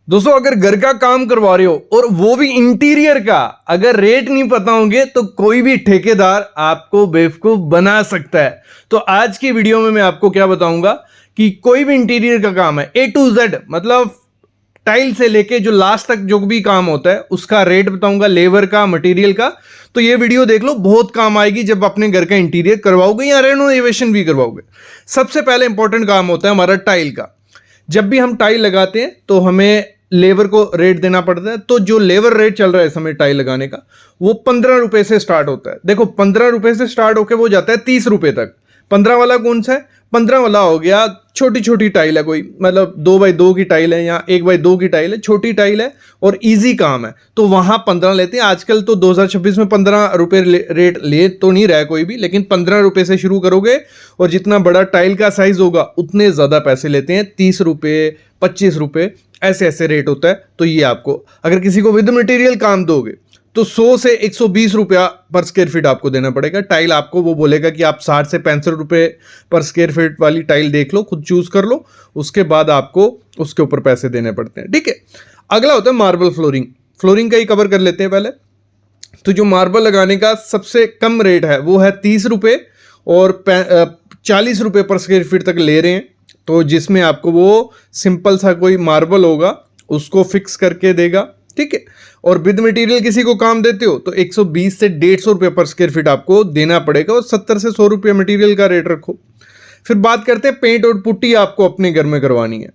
दोस्तों अगर घर का काम करवा रहे हो और वो भी इंटीरियर का, अगर रेट नहीं पता होंगे तो कोई भी ठेकेदार आपको बेवकूफ बना सकता है। तो आज की वीडियो में मैं आपको क्या बताऊंगा कि कोई भी इंटीरियर का काम है A to Z, मतलब टाइल से लेके जो लास्ट तक जो भी काम होता है उसका रेट बताऊंगा, लेबर का, मटेरियल का। तो ये वीडियो देख लो, बहुत काम आएगी जब अपने घर का इंटीरियर करवाओगे या रेनोवेशन भी करवाओगे। सबसे पहले इंपॉर्टेंट काम होता है हमारा टाइल का। जब भी हम टाइल लगाते हैं तो हमें लेबर को रेट देना पड़ता है। तो जो लेबर रेट चल रहा है इस समय टाइल लगाने का, वो 15 रुपए से स्टार्ट होता है। देखो 15 रुपए से स्टार्ट होकर वो जाता है 30 रुपए तक। 15 वाला कौन सा है? 15 वाला हो गया छोटी छोटी टाइल है, कोई मतलब 2x2 की टाइल है या 1x2 की टाइल है, छोटी टाइल है और इजी काम है, तो वहां 15 लेते हैं। आजकल तो 2026 में 15 रुपए रेट ले तो नहीं रहा है कोई भी, लेकिन 15 रुपए से शुरू करोगे और जितना बड़ा टाइल का साइज होगा उतने ज्यादा पैसे लेते हैं। 30 रुपए, 25 रुपए, ऐसे ऐसे रेट होता है। तो ये आपको अगर किसी को विद मटेरियल काम दोगे तो 100 से 120 रुपया पर स्क्वायर फीट आपको देना पड़ेगा। टाइल आपको वो बोलेगा कि आप 60 से 65 रुपए पर स्क्वायर फीट वाली टाइल देख लो, खुद चूज कर लो, उसके बाद आपको उसके ऊपर पैसे देने पड़ते हैं। ठीक है, अगला होता है मार्बल फ्लोरिंग। फ्लोरिंग का ही कवर कर लेते हैं पहले। तो जो मार्बल लगाने का सबसे कम रेट है वो है 30 रुपये और 40 रुपये पर स्क्वायर फीट तक ले रहे हैं। तो जिसमें आपको वो सिंपल सा कोई मार्बल होगा उसको फिक्स करके देगा। ठीक है, और विद मटेरियल किसी को काम देते हो तो 120 से 150 रुपये पर स्क्वायर फीट आपको देना पड़ेगा और 70 से 100 रुपये मटेरियल का रेट रखो। फिर बात करते हैं पेंट और पुट्टी आपको अपने घर में करवानी है।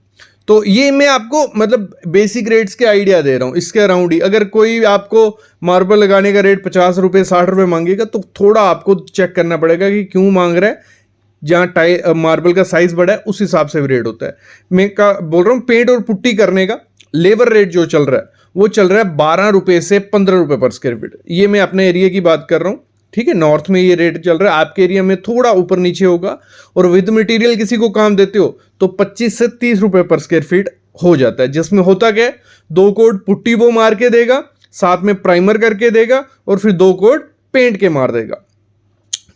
तो ये मैं आपको मतलब बेसिक रेट्स के आइडिया दे रहा हूँ, इसके अराउंड ही। अगर कोई आपको मार्बल लगाने का रेट 50 रुपये 60 रुपये मांगेगा तो थोड़ा आपको चेक करना पड़ेगा कि क्यों मांग रहा है। जहाँ मार्बल का साइज बड़ा है उस हिसाब से भी रेट होता है। मैं बोल रहा हूँ पेंट और पुट्टी करने का लेबर रेट जो चल रहा है वो चल रहा है 12 रुपये से 15 रुपये पर स्क्वायर फीट। ये मैं अपने एरिया की बात कर रहा हूँ। ठीक है, नॉर्थ में ये रेट चल रहा है, आपके एरिया में थोड़ा ऊपर नीचे होगा। और विद मटेरियल किसी को काम देते हो तो 25 से 30 रुपये पर स्क्वायर फीट हो जाता है। जिसमें होता क्या है, 2 कोट पुट्टी वो मार के देगा, साथ में प्राइमर करके देगा और फिर 2 कोट पेंट के मार देगा।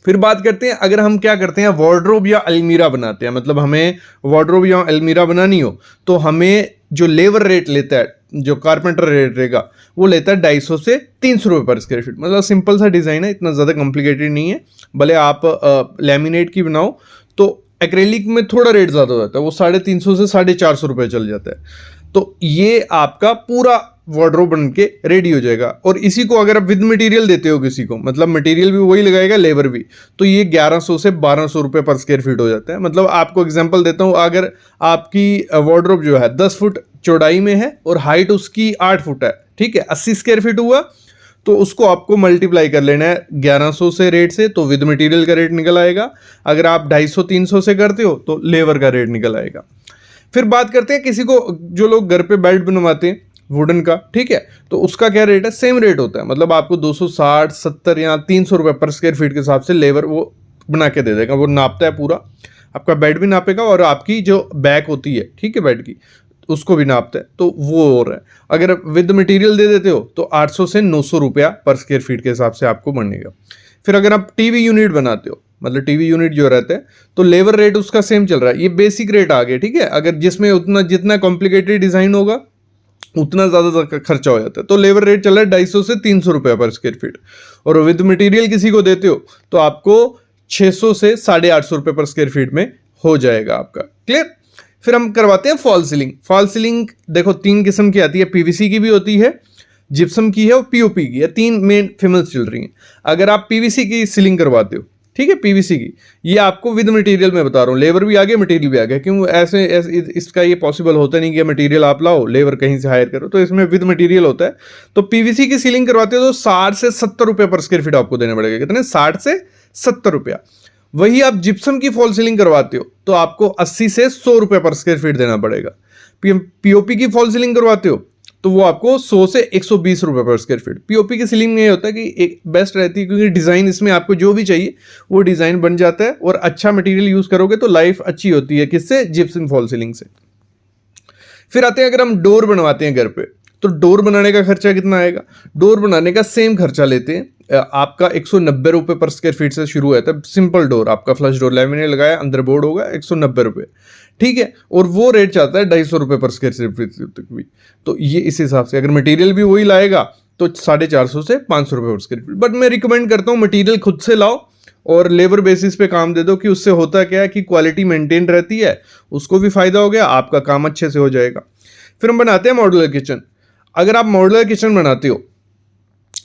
फिर बात करते हैं, अगर हम क्या करते हैं वार्डरोब या अलमीरा बनाते हैं, मतलब हमें वार्डरोब या अलमीरा बनानी हो तो हमें जो लेबर रेट लेता है, जो कारपेंटर रेट रहेगा वो लेता है 250 से 300 रुपये पर स्क्वायर फीट। मतलब सिंपल सा डिज़ाइन है, इतना ज़्यादा कॉम्प्लिकेटेड नहीं है। भले आप लैमिनेट की बनाओ तो एक्रेलिक में थोड़ा रेट ज़्यादा हो जाता है, वो 350 से 450 रुपये चल जाता है। तो ये आपका पूरा वार्डरोब बन के रेडी हो जाएगा। और इसी को अगर आप विद मटेरियल देते हो किसी को, मतलब मटेरियल भी वही लगाएगा लेबर भी, तो ये 1100 से 1200 रुपये पर स्क्वायर फीट हो जाता है। मतलब आपको एग्जांपल देता हूँ, अगर आपकी वार्डरोब जो है 10 फुट चौड़ाई में है और हाइट उसकी 8 फुट है, ठीक है, 80 स्क्वायर फीट हुआ, तो उसको आपको मल्टीप्लाई कर लेना है 1100 से रेट से, तो विद मटेरियल का रेट निकल आएगा। अगर आप 250-300 से करते हो तो लेबर का रेट निकल आएगा। फिर बात करते हैं किसी को, जो लोग घर पे बेड बनवाते हैं वुडन का, ठीक है, तो उसका क्या रेट है? सेम रेट होता है। मतलब आपको 260, 70 या 300 रुपये पर स्क्वायर फीट के हिसाब से लेबर वो बना के दे देगा। वो नापता है पूरा, आपका बेड भी नापेगा और आपकी जो बैक होती है, ठीक है, बेड की, उसको भी नापता है। तो वो हो रहा है। अगर विद मटेरियल दे देते हो तो 800 से 900 रुपया पर स्क्वायर फीट के हिसाब से आपको बनेगा। फिर अगर आप टीवी यूनिट बनाते हो, मतलब टीवी यूनिट जो रहता है, तो लेबर रेट उसका सेम चल रहा है। ये बेसिक रेट आ गया, ठीक है। अगर जिसमें उतना जितना कॉम्प्लिकेटेड डिज़ाइन होगा उतना ज़्यादा खर्चा हो जाता है। तो लेबर रेट चल रहा है 250 से 300 रुपये पर स्क्वायर फीट। और विद मटेरियल किसी को देते हो तो आपको 600 से 850 रुपये पर स्क्वायर फीट में हो जाएगा आपका। क्लियर? फिर हम करवाते हैं फॉल सीलिंग। फॉल सीलिंग देखो 3 किस्म की आती है, पीवीसी की भी होती है, जिप्सम की है और पीओपी की है। 3 मेन फेमस चल रही हैं। अगर आप पीवीसी की सीलिंग करवाते हो, ठीक है, पीवीसी की, ये आपको विद मटेरियल में बता रहा हूँ, लेबर भी आ गया मटेरियल भी आ गया। क्यों ऐसे इसका ये पॉसिबल होता नहीं कि मटेरियल आप लाओ लेबर कहीं से हायर करो, तो इसमें विद मटेरियल होता है। तो पीवीसी की सीलिंग करवाते हो तो 60 से 70 रुपये पर स्क्वायर फीट आपको देने पड़ेगा। कितने? 60 से 70 रुपया। वही आप जिप्सम की फॉल सीलिंग करवाते हो तो आपको 80 से 100 रुपये पर स्क्वायर फीट देना पड़ेगा। पीओपी की फॉल सीलिंग करवाते हो तो वो आपको 100 से 120 रुपये पर स्क्वायर फीट। पीओपी की सीलिंग में ये होता है कि एक बेस्ट रहती है क्योंकि डिज़ाइन इसमें आपको जो भी चाहिए वो डिज़ाइन बन जाता है और अच्छा मटेरियल यूज़ करोगे तो लाइफ अच्छी होती है। किससे? जिप्सम फॉल सीलिंग से। फिर आते हैं, अगर हम डोर बनवाते हैं घर पे तो डोर बनाने का खर्चा कितना आएगा? डोर बनाने का सेम खर्चा लेते हैं आपका 190 रुपये पर स्क्वायर फीट से शुरू होता है। सिंपल डोर, आपका फ्लश डोर लैमिनेट लगाया, अंदर बोर्ड होगा, 190 रुपये। ठीक है, और वो रेट चाहता है 250 रुपये पर स्क्वायर फीट तक भी। तो ये इस हिसाब से अगर मटेरियल भी वही लाएगा तो 450 से 500 रुपये पर स्क्वायर फीट। बट मैं रिकमेंड करता हूँ मटेरियल खुद से लाओ और लेबर बेसिस पे काम दे दो, कि उससे होता क्या है कि क्वालिटी मेंटेन रहती है, उसको भी फायदा हो गया, आपका काम अच्छे से हो जाएगा। फिर हम बनाते हैं मॉड्यूलर किचन। अगर आप मॉड्यूलर किचन बनाते हो,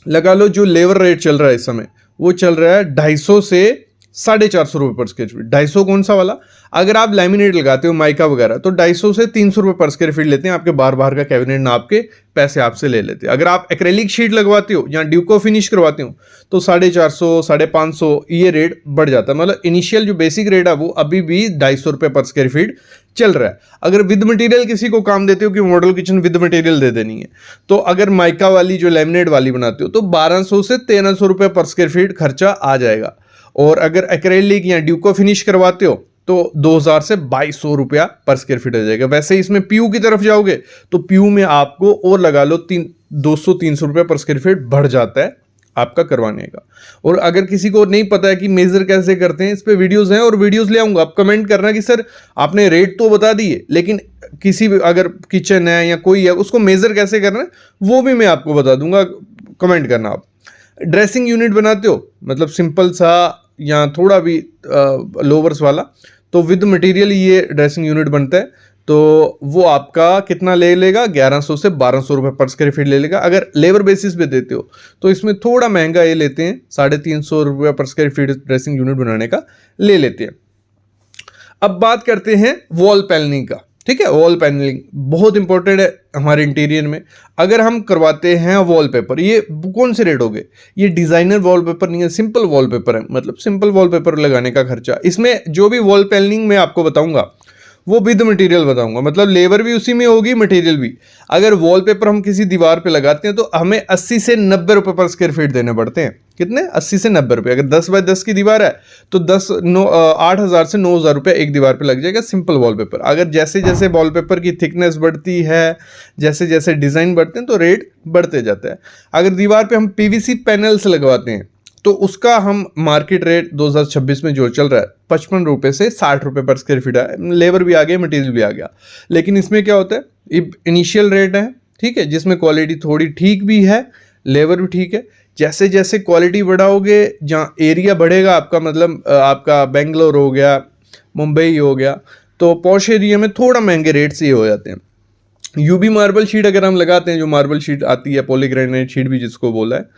लगा लो जो लेबर रेट चल रहा है इस समय, वो चल रहा है 250 से 450 रुपये पर स्क्वायर फीट। 250 कौन सा वाला? अगर आप लैमिनेट लगाते हो माइका वगैरह तो 250 से 300 रुपये पर स्क्वायर फीट लेते हैं, आपके बार बार का कैबिनेट नाप के पैसे आपसे ले लेते हैं। अगर आप एक्रेलिक शीट लगवाते हो या ड्यूको फिनिश करवाते हो तो 450, 550 ये रेट बढ़ जाता है। मतलब इनिशियल जो बेसिक रेट है वो अभी भी 250 रुपये पर स्क्वायर फीट चल रहा है। अगर विद मटेरियल किसी को काम देते हो कि मॉडल किचन विद मटेरियल दे देनी है, तो अगर माइका वाली जो लैमिनेट वाली बनाते हो तो 1200 से 1300 रुपये पर स्क्वायर फीट खर्चा आ जाएगा। और अगर एक्रेलिक या ड्यूको फिनिश करवाते हो तो 2000 से 2200 रुपया पर स्क्वायर फीट आ जाएगा। वैसे इसमें पीयू की तरफ जाओगे तो पीयू में आपको और लगा लो 200-300 रुपये पर स्क्वायर फीट बढ़ जाता है आपका करवाने का। और अगर किसी को नहीं पता है कि मेजर कैसे करते हैं, इस पे वीडियोस हैं और वीडियोस ले आऊंगा। आप कमेंट करना कि सर आपने रेट तो बता दिए, लेकिन किसी भी अगर किचन है या कोई है उसको मेजर कैसे करना है वो भी मैं आपको बता दूंगा, कमेंट करना। आप ड्रेसिंग यूनिट बनाते हो, मतलब सिंपल सा या थोड़ा भी लोवर्स वाला, तो विद मटेरियल ये ड्रेसिंग यूनिट बनता है, तो वो आपका कितना ले लेगा? 1100 से 1200 रुपये पर स्क्वायर फीट ले लेगा। अगर लेबर बेसिस पे देते हो तो इसमें थोड़ा महंगा ये लेते हैं, 350 रुपये पर स्क्वायर फीट ड्रेसिंग यूनिट बनाने का ले लेते हैं। अब बात करते हैं वॉल पैनलिंग का। ठीक है, वॉल पैनलिंग बहुत इंपॉर्टेंट है हमारे इंटीरियर में। अगर हम करवाते हैं वॉलपेपर, ये कौन से रेट हो गए? ये डिजाइनर वॉलपेपर नहीं है, सिंपल वॉलपेपर है, मतलब सिंपल वॉलपेपर लगाने का खर्चा। इसमें जो भी वॉल पैनलिंग मैं आपको बताऊंगा वो विद मटेरियल बताऊंगा, मतलब लेबर भी उसी में होगी, मटेरियल भी। अगर वॉलपेपर हम किसी दीवार पे लगाते हैं तो हमें 80 से 90 रुपये पर स्क्वायर फीट देने पड़ते हैं। कितने? 80 से 90 रुपये। अगर 10 बाय 10 की दीवार है तो 8,000 से 9,000 रुपये एक दीवार पे लग जाएगा सिंपल वॉलपेपर। अगर जैसे जैसे वॉलपेपर की थिकनेस बढ़ती है, जैसे जैसे डिज़ाइन बढ़ते हैं तो रेट बढ़ते जाता है। अगर दीवार पे हम पीवीसी पैनल्स लगवाते हैं तो उसका हम मार्केट रेट 2026 में जो चल रहा है 55 रुपये से 60 रुपये पर स्क्वायर फीट है। लेबर भी आ गया, मटेरियल भी आ गया। लेकिन इसमें क्या होता है, ये इनिशियल रेट है, ठीक है, जिसमें क्वालिटी थोड़ी ठीक भी है, लेबर भी ठीक है। जैसे जैसे क्वालिटी बढ़ाओगे, जहाँ एरिया बढ़ेगा आपका, मतलब आपका बेंगलोर हो गया, मुंबई हो गया, तो पॉश एरिया में थोड़ा महंगे रेट से ये हो जाते हैं। यूबी मार्बल शीट अगर हम लगाते हैं, जो मार्बल शीट आती है, पॉलीग्रेनाइट शीट भी जिसको बोला है,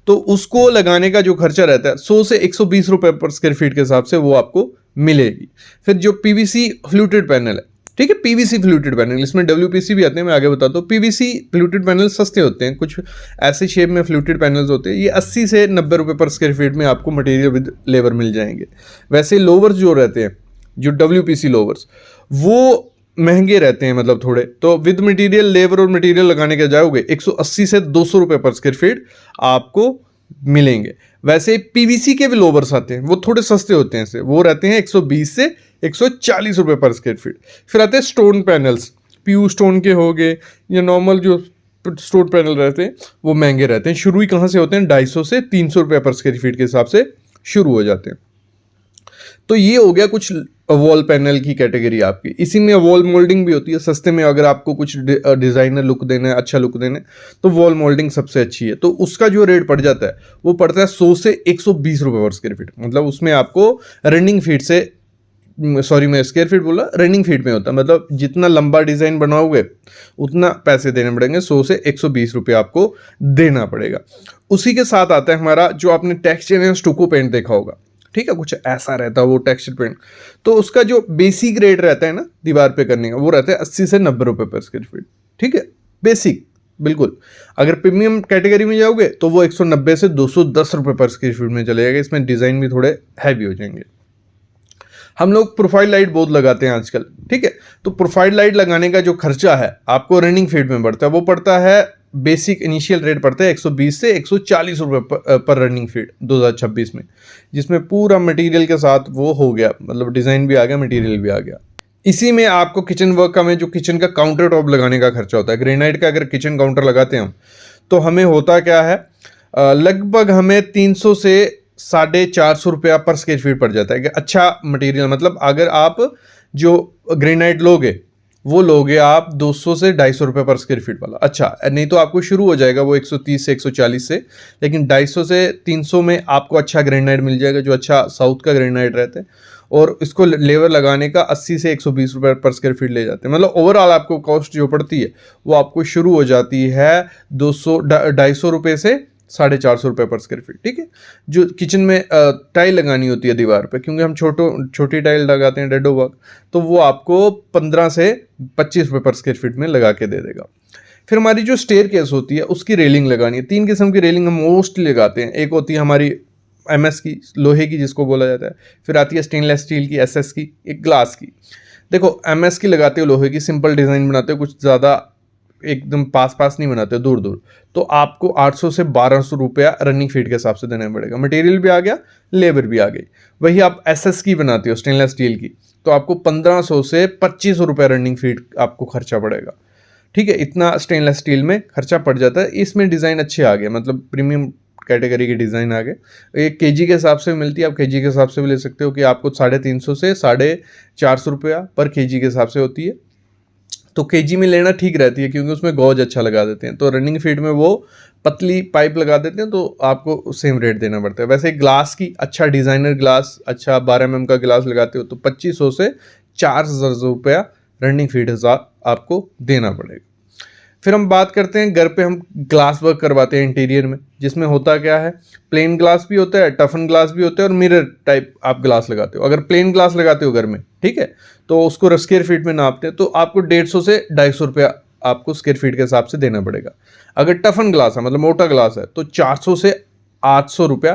तो उसको लगाने का जो खर्चा रहता है 100 से 120 रुपये पर स्क्वायर फीट के हिसाब से वो आपको मिलेगी। फिर जो पीवीसी फ्लूटेड पैनल है, ठीक है, पीवीसी फ्लूटेड पैनल, इसमें डब्ल्यूपीसी भी आते हैं, मैं आगे बताता हूँ। पीवीसी फ्लूटेड पैनल सस्ते होते हैं, कुछ ऐसे शेप में फ्लूटेड पैनल्स होते हैं, ये 80 से 90 रुपये पर स्क्वायर फीट में आपको मटेरियल विद लेबर मिल जाएंगे। वैसे लोवर्स जो रहते हैं, जो डब्ल्यूपीसी लोवर्स, वो महंगे रहते हैं, मतलब थोड़े, तो विद मटेरियल लेबर और मटेरियल लगाने के जाओगे 180 से 200 रुपये पर स्क्वायर फीट आपको मिलेंगे। वैसे पीवीसी के भी लोवर्स आते हैं, वो थोड़े सस्ते होते हैं, वो रहते हैं 120 से 140 रुपये पर स्क्वायर फीट। फिर आते हैं स्टोन पैनल्स, पीयू स्टोन के हो गए या नॉर्मल जो स्टोन पैनल रहते हैं वो महंगे रहते हैं। शुरू ही कहाँ से होते हैं? 250 से 300 रुपये पर स्क्वायर फीट के हिसाब से शुरू हो जाते हैं। तो ये हो गया कुछ वॉल पैनल की कैटेगरी आपकी। इसी में वॉल मोल्डिंग भी होती है सस्ते में। अगर आपको कुछ डिज़ाइनर लुक देना है, अच्छा लुक देना है, तो वॉल मोल्डिंग सबसे अच्छी है। तो उसका जो रेट पड़ जाता है वो पड़ता है 100 से 120 रुपये पर स्क्वायर फीट। मतलब उसमें आपको रनिंग फीट से, सॉरी मैं स्क्वायर फीट बोला, रनिंग फीट में होता है, मतलब जितना लंबा डिज़ाइन बनाओगे उतना पैसे देने पड़ेंगे, 100 से 120 रुपये आपको देना पड़ेगा। उसी के साथ आता है हमारा, जो आपने टेक्सचर या स्टोको पेंट देखा होगा, ठीक है, कुछ ऐसा रहता है वो टेक्सचर पेंट। तो उसका जो बेसिक रेट रहता है ना दीवार पे करने का, वो रहता है 80 से 90 रुपये पर स्क्वायर फीट, ठीक है, बेसिक बिल्कुल। अगर प्रीमियम कैटेगरी में जाओगे तो वो 190 से 210 रुपये पर स्क्वायर फीट में चले जाएगा। इसमें डिज़ाइन भी थोड़े हैवी हो जाएंगे। हम लोग प्रोफाइल लाइट बहुत लगाते हैं आजकल, ठीक है, तो प्रोफाइल लाइट लगाने का जो खर्चा है आपको रनिंग फीट में पड़ता है, वो पड़ता है, बेसिक इनिशियल रेट पड़ता है 120 से 140 रुपये पर रनिंग फीट 2026 में, जिसमें पूरा मटेरियल के साथ वो हो गया, मतलब डिज़ाइन भी आ गया, मटेरियल भी आ गया। इसी में आपको किचन वर्क का, में जो किचन का काउंटर टॉप लगाने का खर्चा होता है, ग्रेनाइट का अगर किचन काउंटर लगाते हैं हम, तो हमें होता क्या है, लगभग हमें 300 से 450 रुपया पर स्क्वायर फीट पड़ जाता है कि अच्छा मटेरियल, मतलब अगर आप जो ग्रेनाइट लोगे वो लोगे आप 200 से 250 रुपये पर स्क्वायर फीट वाला। अच्छा, नहीं तो आपको शुरू हो जाएगा वो 130 से 140 से, लेकिन 250 से 300 में आपको अच्छा ग्रेनाइट मिल जाएगा, जो अच्छा साउथ का ग्रेनाइट रहता है। और इसको लेबर लगाने का 80 से 120 रुपये पर स्क्वायर फीट ले जाते हैं। मतलब ओवरऑल आपको कॉस्ट जो पड़ती है वो आपको शुरू हो जाती है 250 रुपये से 450 रुपये पर स्क्वायर फीट। ठीक है, जो किचन में टाइल लगानी होती है दीवार पे, क्योंकि हम छोटी टाइल लगाते हैं डेडो वर्क, तो वो आपको 15 से 25 रुपये पर स्क्वायर फीट में लगा के दे देगा। फिर हमारी जो स्टेयर केस होती है उसकी रेलिंग लगानी है। 3 किस्म की रेलिंग हम मोस्टली लगाते हैं। एक होती है हमारी MS की, लोहे की जिसको बोला जाता है। फिर आती है स्टेनलेस स्टील की, SS की, एक ग्लास की। देखो MS की लगाते हो लोहे की, सिंपल डिज़ाइन बनाते हो, कुछ ज़्यादा एकदम पास नहीं बनाते हो, दूर दूर, तो आपको 800 से 1200 रुपया रनिंग फीट के हिसाब से देना पड़ेगा। मटेरियल भी आ गया, लेबर भी आ गई। वही आप SS की बनाते हो, स्टेनलेस स्टील की, तो आपको 1500 से 2500 रुपया रनिंग फीट आपको खर्चा पड़ेगा। ठीक है, इतना स्टेनलेस स्टील में खर्चा पड़ जाता है। इसमें डिज़ाइन अच्छे आ गए, मतलब प्रीमियम कैटेगरी के डिज़ाइन आ गए। एक केजी के हिसाब से मिलती है, आप केजी के हिसाब से भी ले सकते हो कि आपको 350 से 450 रुपया पर केजी के हिसाब से होती है। तो केजी में लेना ठीक रहती है, क्योंकि उसमें गॉज अच्छा लगा देते हैं। तो रनिंग फीट में वो पतली पाइप लगा देते हैं, तो आपको सेम रेट देना पड़ता है। वैसे ग्लास की, अच्छा डिज़ाइनर ग्लास, अच्छा 12 mm का ग्लास लगाते हो तो 2500 से 4000 रुपया रनिंग फीट हिसाब आपको देना पड़ेगा। फिर हम बात करते हैं, घर पे हम ग्लास वर्क करवाते हैं इंटीरियर में, जिसमें होता क्या है, प्लेन ग्लास भी होता है, टफन ग्लास भी होता है, और मिरर टाइप आप ग्लास लगाते हो। अगर प्लेन ग्लास लगाते हो घर में, ठीक है, तो उसको स्क्वायर फीट में नापते हैं, तो आपको 150 से 250 रुपया आपको स्क्वायर फीट के हिसाब से देना पड़ेगा। अगर टफन ग्लास है, मतलब मोटा ग्लास है, तो 400 से 800 रुपया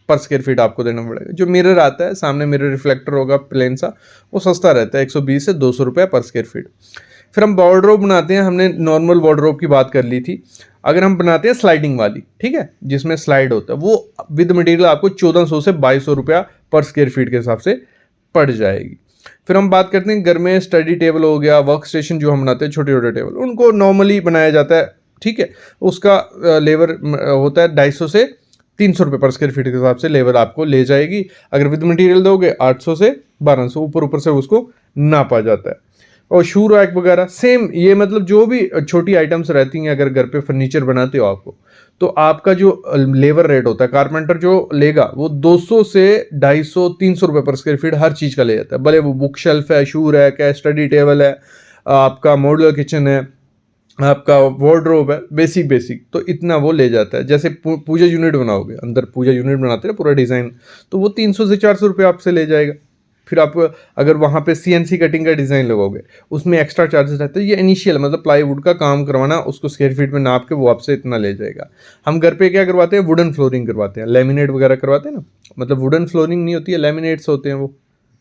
पर स्क्वायर फीट आपको देना पड़ेगा। जो मिरर आता है, सामने मिरर रिफ्लेक्टर होगा प्लेन सा, वो सस्ता रहता है, 120 से 200 रुपया पर स्क्वायर फीट। फिर हम वार्डरोब बनाते हैं। हमने नॉर्मल वार्डरोब की बात कर ली थी। अगर हम बनाते हैं स्लाइडिंग वाली, ठीक है, जिसमें स्लाइड होता है, वो विद मटेरियल आपको 1400 से 2200 रुपया पर स्क्वायर फीट के हिसाब से पड़ जाएगी। फिर हम बात करते हैं घर में स्टडी टेबल हो गया, वर्क स्टेशन जो हम बनाते हैं, छोटे छोटे टेबल, उनको नॉर्मली बनाया जाता है, ठीक है, उसका लेबर होता है 250 से 300 रुपये पर स्क्वायर फीट के हिसाब से लेबर आपको ले जाएगी। अगर विद मटेरियल दोगे 800 से 1200, ऊपर से उसको नापा जाता है। और शू रैक वगैरह सेम, ये मतलब जो भी छोटी आइटम्स रहती हैं, अगर घर पे फर्नीचर बनाते हो आपको, तो आपका जो लेबर रेट होता है, कारपेंटर जो लेगा वो 200 से 250 300 रुपये पर स्क्वायर फीट हर चीज़ का ले जाता है। भले वो बुक शेल्फ है, शू रैक है, स्टडी टेबल है, आपका मॉड्यूलर किचन है, आपका वार्डरोब है, बेसिक तो इतना वो ले जाता है। जैसे पूजा यूनिट बनाओगे, अंदर पूजा यूनिट बनाते हैं पूरा डिज़ाइन, तो वो 300 से 400 रुपये आपसे ले जाएगा। फिर आप अगर वहाँ पे CNC कटिंग का डिज़ाइन लगाओगे, उसमें एक्स्ट्रा चार्जेस रहते हैं। ये इनिशियल मतलब प्लाईवुड का काम करवाना, उसको स्क्वायर फीट में नाप के वो आपसे इतना ले जाएगा। हम घर पे क्या करवाते हैं, वुडन फ्लोरिंग करवाते हैं, लेमिनेट वगैरह करवाते हैं ना, मतलब वुडन फ्लोरिंग नहीं होती है, लेमिनेट्स होते हैं। वो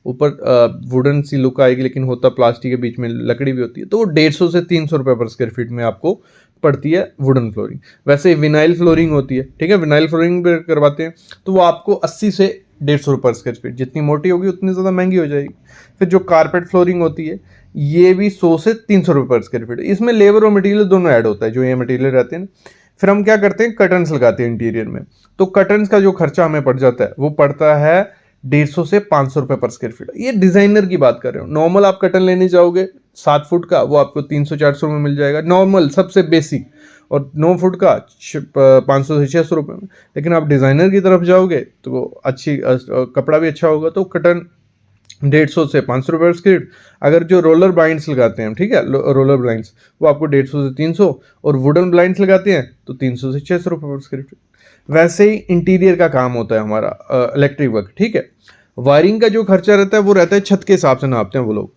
ऊपर वुडन सी लुक आएगी, लेकिन होता प्लास्टिक के, बीच में लकड़ी भी होती है। तो वो 150 से 300 रुपये पर स्क्वायर फीट में आपको पड़ती है वुडन फ्लोरिंग। वैसे विनाइल फ्लोरिंग होती है, ठीक है, विनाइल फ्लोरिंग भी करवाते हैं, तो वो आपको 80 से 150 रुपये पर स्क्वायर फीट, जितनी मोटी होगी उतनी ज़्यादा महंगी हो जाएगी। फिर जो कारपेट फ्लोरिंग होती है, ये भी 100 से 300 रुपये पर स्क्वायर फीट। इसमें लेबर और मटेरियल दोनों ऐड होता है, जो ये मटेरियल रहते हैं। फिर हम क्या करते हैं, कर्टन्स लगाते हैं इंटीरियर में। तो कर्टन्स का जो खर्चा हमें पड़ जाता है, वो पड़ता है 150 से 500 रुपये पर स्क्वायर फीट। ये डिज़ाइनर की बात कर रहे हो। नॉर्मल आप कर्टन लेने जाओगे 7 फुट का, वो आपको 300-400 में मिल जाएगा, नॉर्मल सबसे बेसिक। और 9 फुट का 500 से 600 रुपये में। लेकिन आप डिज़ाइनर की तरफ जाओगे तो अच्छी कपड़ा भी अच्छा होगा, तो कर्टन 150 से 500 रुपये स्क्वायर फीट। अगर जो रोलर ब्लाइंड्स लगाते हैं, ठीक है, रोलर ब्लाइंड्स, वो आपको 150 से 300, और वुडन ब्लाइंड्स लगाते हैं तो 300 से 600 रुपये पर स्क्वायर फीट। वैसे ही इंटीरियर का काम होता है हमारा, इलेक्ट्रिक वर्क, ठीक है। वायरिंग का जो खर्चा रहता है वो रहता है छत के हिसाब से नापते हैं वो लोग,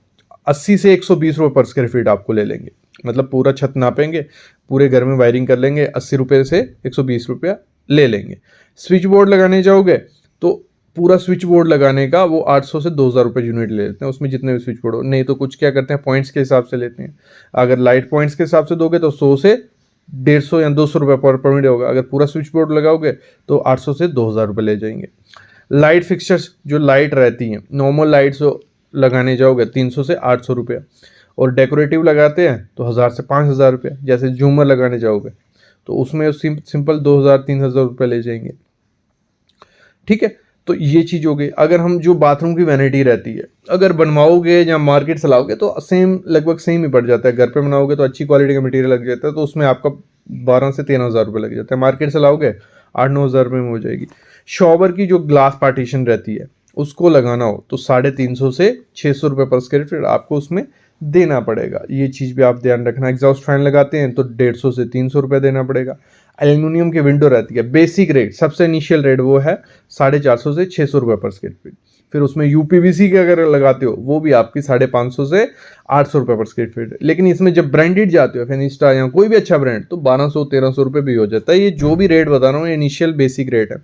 80 से 120 रुपये पर स्क्वायर फीट आपको ले लेंगे। मतलब पूरा छत नापेंगे, पूरे घर में वायरिंग कर लेंगे, 80 रुपये से 120 रुपया ले लेंगे। स्विच बोर्ड लगाने जाओगे तो पूरा स्विच बोर्ड लगाने का वो 800 से 2000 रुपये यूनिट ले लेते हैं, उसमें जितने भी स्विच बोर्ड हो। नहीं तो कुछ क्या करते हैं, पॉइंट्स के हिसाब से लेते हैं। अगर लाइट पॉइंट्स के हिसाब से दोगे तो 100 से 150 या 200 रुपये पर यूनिट होगा। अगर पूरा स्विच बोर्ड लगाओगे तो 800 से 2000 रुपये ले जाएंगे। लाइट फिक्सचर्स जो लाइट रहती हैं, नॉर्मल लाइट्स लगाने जाओगे 300 से 800 रुपये, और डेकोरेटिव लगाते हैं तो 1000 से 5000 रुपये। जैसे झूमर लगाने जाओगे तो उसमें सिंपल 2000-3000 रुपये ले जाएंगे, ठीक है। तो ये चीज़ हो गई। अगर हम जो बाथरूम की वैनिटी रहती है अगर बनवाओगे या मार्केट से लाओगे तो सेम लगभग सेम ही पड़ जाता है। घर पे बनाओगे तो अच्छी क्वालिटी का मटेरियल लग जाता है, तो उसमें आपका 12 से 13 हज़ार रुपये लग जाता है। मार्केट से लाओगे 8-9 हज़ार रुपये में हो जाएगी। शॉवर की जो ग्लास पार्टीशन रहती है उसको लगाना हो तो 350 से 600 रुपये पर स्क्वायर फीट आपको उसमें देना पड़ेगा। ये चीज़ भी आप ध्यान रखना। एग्जॉस्ट फैन लगाते हैं तो 150 से 300 रुपये देना पड़ेगा। एल्यूमिनियम की विंडो रहती है, बेसिक रेट सबसे इनिशियल रेट वो है 450 से 600 रुपये पर स्क्वायर फीट। फिर उसमें यूपीवीसी के अगर लगाते हो वो भी आपकी 550 से 800 रुपये पर स्क्वायर फीट। लेकिन इसमें जब ब्रांडेड जाते हो फेनिस्टा या कोई भी अच्छा ब्रांड तो 1200-1300 रुपये भी हो जाता है। ये जो भी रेट बता रहा हूँ ये इनिशियल बेसिक रेट है।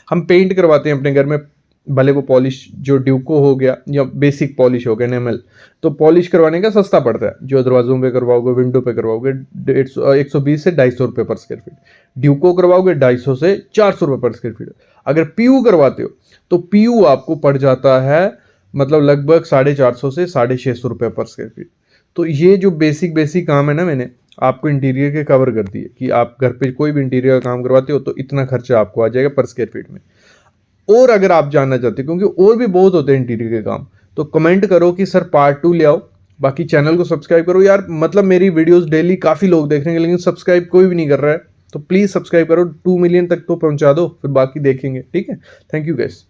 हम पेंट करवाते हैं अपने घर में, भले वो पॉलिश जो ड्यूको हो गया या बेसिक पॉलिश हो गया एनेमल, तो पॉलिश करवाने का सस्ता पड़ता है। जो दरवाजों पे करवाओगे विंडो पे करवाओगे 120 से 250 रुपये पर स्क्वायर फीट। ड्यूको करवाओगे 250 से 400 रुपये पर स्क्वायर फीट। अगर पीयू करवाते हो तो पीयू आपको पड़ जाता है मतलब लगभग 450 से 650 रुपये पर स्क्वायर फीट। तो ये जो बेसिक काम है ना, मैंने आपको इंटीरियर के कवर कर दिए कि आप घर पे कोई भी इंटीरियर का काम करवाते हो तो इतना खर्चा आपको आ जाएगा पर स्क्वायर फीट में। और अगर आप जानना चाहते हो क्योंकि और भी बहुत होते हैं इंटीरियर के काम, तो कमेंट करो कि सर पार्ट 2 ले आओ। बाकी चैनल को सब्सक्राइब करो यार, मतलब मेरी वीडियोस डेली काफ़ी लोग देख रहे हैं लेकिन सब्सक्राइब कोई भी नहीं कर रहा है, तो प्लीज़ सब्सक्राइब करो। 2 मिलियन तक तो पहुंचा दो, फिर बाकी देखेंगे। ठीक है, थैंक यू गाइस।